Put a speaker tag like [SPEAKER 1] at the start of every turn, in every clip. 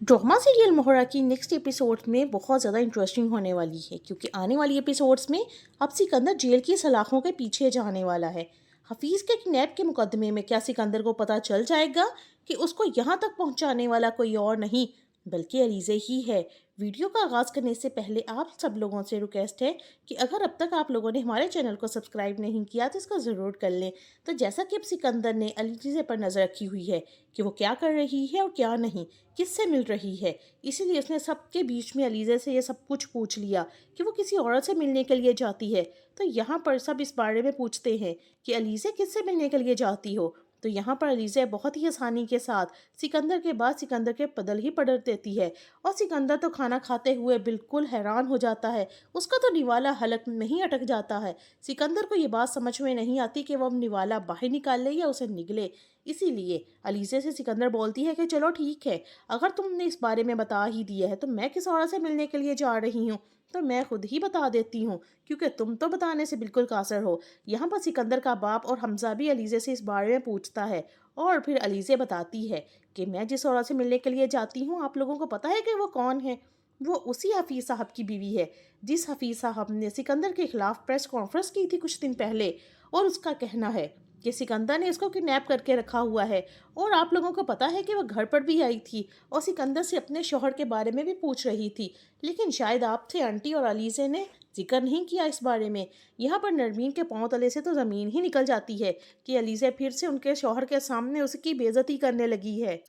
[SPEAKER 1] Drama serial मोहरा की next episode में बहुत ज़्यादा इंटरेस्टिंग होने वाली है, क्योंकि आने वाली एपिसोड्स में अब सिकंदर जेल की सलाखों के पीछे जाने वाला है। हफीज़ के किडनैप के मुकदमे में क्या सिकंदर को पता चल जाएगा कि उसको यहाँ तक पहुँचाने वाला कोई और नहीं बल्कि अलीज़े ही है। वीडियो का आगाज़ करने से पहले आप सब लोगों से रिक्वेस्ट है कि अगर अब तक आप लोगों ने हमारे चैनल को सब्सक्राइब नहीं किया तो इसको ज़रूर कर लें। तो जैसा कि अब सिकंदर ने अलीज़े पर नज़र रखी हुई है कि वो क्या कर रही है और क्या नहीं, किससे मिल रही है, इसीलिए उसने सबके बीच में अलीज़े से ये सब कुछ पूछ लिया कि वो किसी औरत से मिलने के लिए जाती है। तो यहाँ पर सब इस बारे में पूछते हैं कि अलीज़े किससे मिलने के लिए जाती हो। तो यहाँ पर अलीज़े बहुत ही आसानी के साथ सिकंदर के बाद सिकंदर के बदल ही पलट देती है, और सिकंदर तो खाना खाते हुए बिल्कुल हैरान हो जाता है। उसका तो निवाला हलक में ही अटक जाता है। सिकंदर को ये बात समझ में नहीं आती कि वो अब निवाला बाहर निकाल ले या उसे निगले। इसीलिए अलीज़े से सिकंदर बोलती है कि चलो ठीक है, अगर तुमने इस बारे में बता ही दिया है तो मैं किस औरत से मिलने के लिए जा रही हूँ तो मैं खुद ही बता देती हूँ, क्योंकि तुम तो बताने से बिल्कुल कासर हो। यहाँ पर सिकंदर का बाप और हमजा भी अलीज़े से इस बारे में पूछता है, और फिर अलीज़े बताती है कि मैं जिस औरत से मिलने के लिए जाती हूँ आप लोगों को पता है कि वो कौन है। वो उसी हफीज़ साहब की बीवी है जिस हफीज़ साहब ने सिकंदर के खिलाफ प्रेस कॉन्फ्रेंस की थी कुछ दिन पहले, और उसका कहना है कि सिकंदर ने इसको किडनैप करके रखा हुआ है। और आप लोगों को पता है कि वह घर पर भी आई थी और सिकंदर से अपने शौहर के बारे में भी पूछ रही थी, लेकिन शायद आप थे आंटी और अलीज़े ने जिक्र नहीं किया इस बारे में। यहाँ पर नरमीन के पांव तले से तो ज़मीन ही निकल जाती है कि अलीज़े फिर से उनके शौहर के सामने उसकी बेइज्जती करने लगी है,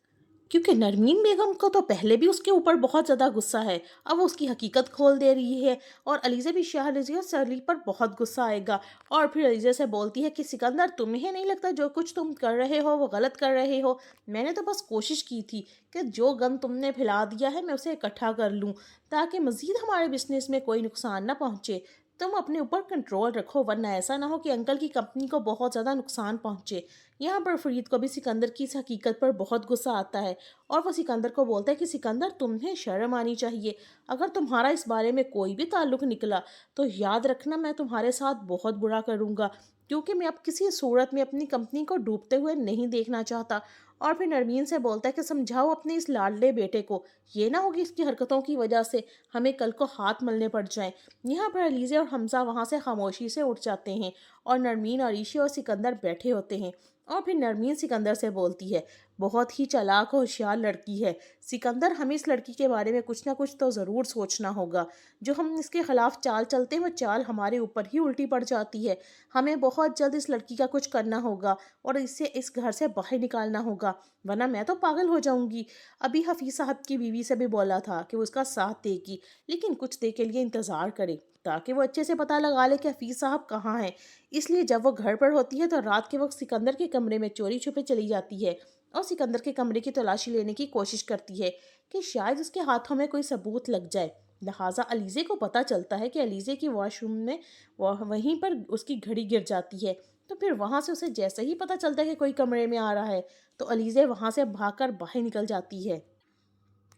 [SPEAKER 1] क्योंकि नरमीन बेगम को तो पहले भी उसके ऊपर बहुत ज़्यादा गुस्सा है, अब वो उसकी हकीकत खोल दे रही है। और अलीज़े भी शाह रज़ी और सरली पर बहुत गुस्सा आएगा, और फिर अलीज़े से बोलती है कि सिकंदर तुम्हें नहीं लगता जो कुछ तुम कर रहे हो वो गलत कर रहे हो। मैंने तो बस कोशिश की थी कि जो गन तुमने फैला दिया है मैं उसे इकट्ठा कर लूँ ताकि मज़ीद हमारे बिजनेस में कोई नुकसान ना पहुँचे। तुम अपने ऊपर कंट्रोल रखो, वरना ऐसा ना हो कि अंकल की कंपनी को बहुत ज़्यादा नुकसान पहुँचे। यहाँ पर फरीद को भी सिकंदर की इस हकीकत पर बहुत गुस्सा आता है, और वो सिकंदर को बोलता है कि सिकंदर तुम्हें शर्म आनी चाहिए। अगर तुम्हारा इस बारे में कोई भी ताल्लुक निकला तो याद रखना मैं तुम्हारे साथ बहुत बुरा करूँगा, क्योंकि मैं अब किसी सूरत में अपनी कंपनी को डूबते हुए नहीं देखना चाहता। और फिर नरमीन से बोलता है कि समझाओ अपने इस लाडले बेटे को, ये ना होगी इसकी हरकतों की वजह से हमें कल को हाथ मलने पड़ जाएं। यहाँ पर अलीज़े और हमजा वहाँ से खामोशी से उठ जाते हैं, और नरमीन, अरीशी और सिकंदर बैठे होते हैं। और फिर नरमीन सिकंदर से बोलती है, बहुत ही चालाक और होशियार लड़की है सिकंदर, हमें इस लड़की के बारे में कुछ ना कुछ तो ज़रूर सोचना होगा। जो हम इसके खिलाफ चाल चलते हैं वो चाल हमारे ऊपर ही उल्टी पड़ जाती है। हमें बहुत जल्द इस लड़की का कुछ करना होगा और इसे इस घर से बाहर निकालना होगा, वरना मैं तो पागल हो जाऊंगी। अभी हफीज़ साहब की बीवी से भी बोला था कि वो उसका साथ देगी, लेकिन कुछ देर के लिए इंतज़ार करे ताकि वो अच्छे से पता लगा ले कि हफीज़ साहब कहाँ हैं। इसलिए जब वो घर पर होती है तो रात के वक्त सिकंदर के कमरे में चोरी छुपे चली जाती है और सिकंदर के कमरे की तलाशी लेने की कोशिश करती है कि शायद उसके हाथों में कोई सबूत लग जाए। लिहाजा अलीज़े को पता चलता है कि अलीज़े की वॉशरूम में वहीं पर उसकी घड़ी गिर जाती है। तो फिर वहाँ से उसे जैसे ही पता चलता है कि कोई कमरे में आ रहा है तो अलीज़े वहाँ से भागकर बाहर निकल जाती है,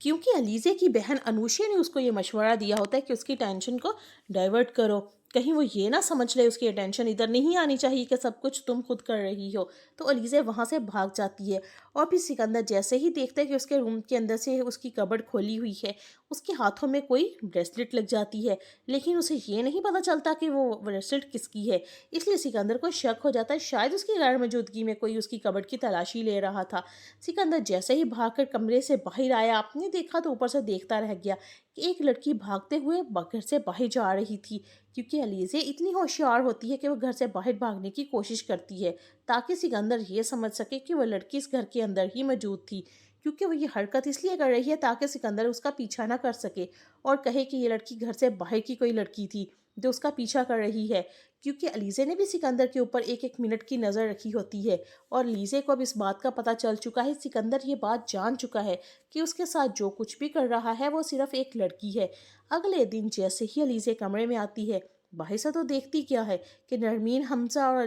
[SPEAKER 1] क्योंकि अलीज़े की बहन अनूशा ने उसको ये मशवरा दिया होता है कि उसकी टेंशन को डाइवर्ट करो, कहीं वो ये ना समझ ले उसकी अटेंशन इधर नहीं आनी चाहिए कि सब कुछ तुम खुद कर रही हो। तो अलीज़े वहाँ से भाग जाती है, और फिर सिकंदर जैसे ही देखता है कि उसके रूम के अंदर से उसकी कबर्ड खोली हुई है, उसके हाथों में कोई ब्रेसलेट लग जाती है, लेकिन उसे ये नहीं पता चलता कि वो ब्रेसलेट किसकी है। इसलिए सिकंदर को शक हो जाता है शायद उसकी गैर मौजूदगी में कोई उसकी कबर्ड की तलाशी ले रहा था। सिकंदर जैसे ही भागकर कमरे से बाहर आया, आपने देखा तो ऊपर से देखता रह गया कि एक लड़की भागते हुए घर से बाहर जा रही थी, क्योंकि अलीज़े इतनी होशियार होती है कि वो घर से बाहर भागने की कोशिश करती है ताकि सिकंदर ये समझ सके कि वह लड़की इस घर के अंदर ही मौजूद थी, क्योंकि वो ये हरकत इसलिए कर रही है ताकि सिकंदर उसका पीछा ना कर सके और कहे कि ये लड़की घर से बाहर की कोई लड़की थी जो उसका पीछा कर रही है। क्योंकि अलीज़े ने भी सिकंदर के ऊपर एक एक मिनट की नज़र रखी होती है, और अलीज़े को अब इस बात का पता चल चुका है, सिकंदर ये बात जान चुका है कि उसके साथ जो कुछ भी कर रहा है वो सिर्फ एक लड़की है। अगले दिन जैसे ही अलीज़े कमरे में आती है, बाहर से तो देखती क्या है कि नरमीन, हमजा और